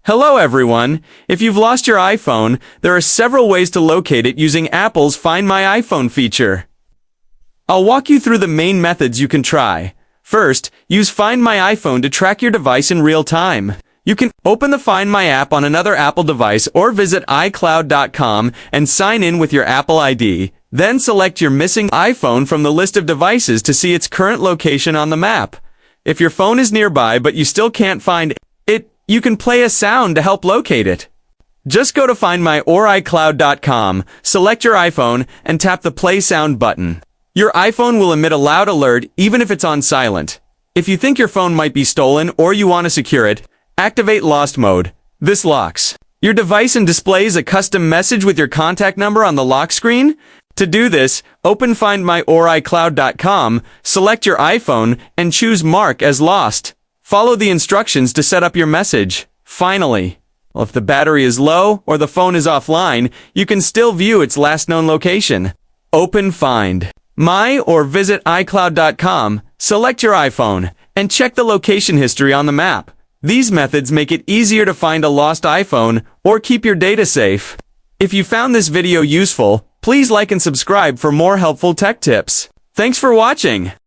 Hello everyone! If you've lost your iPhone, there are several ways to locate it using Apple's Find My iPhone feature. I'll walk you through the main methods you can try. First, use Find My iPhone to track your device in real time. You can open the Find My app on another Apple device or visit iCloud.com and sign in with your Apple ID. Then select your missing iPhone from the list of devices to see its current location on the map. If your phone is nearby but you still can't find it, you can play a sound to help locate it. Just go to Find My or iCloud.com, select your iPhone, and tap the Play Sound button. Your iPhone will emit a loud alert even if it's on silent. If you think your phone might be stolen or you want to secure it, activate Lost Mode. This locks your device and displays a custom message with your contact number on the lock screen. To do this, open Find My or iCloud.com, select your iPhone, and choose Mark as Lost. Follow the instructions to set up your message. Finally, if the battery is low or the phone is offline, you can still view its last known location. Open Find My or visit iCloud.com, select your iPhone, and check the location history on the map. These methods make it easier to find a lost iPhone or keep your data safe. If you found this video useful, please like and subscribe for more helpful tech tips. Thanks for watching.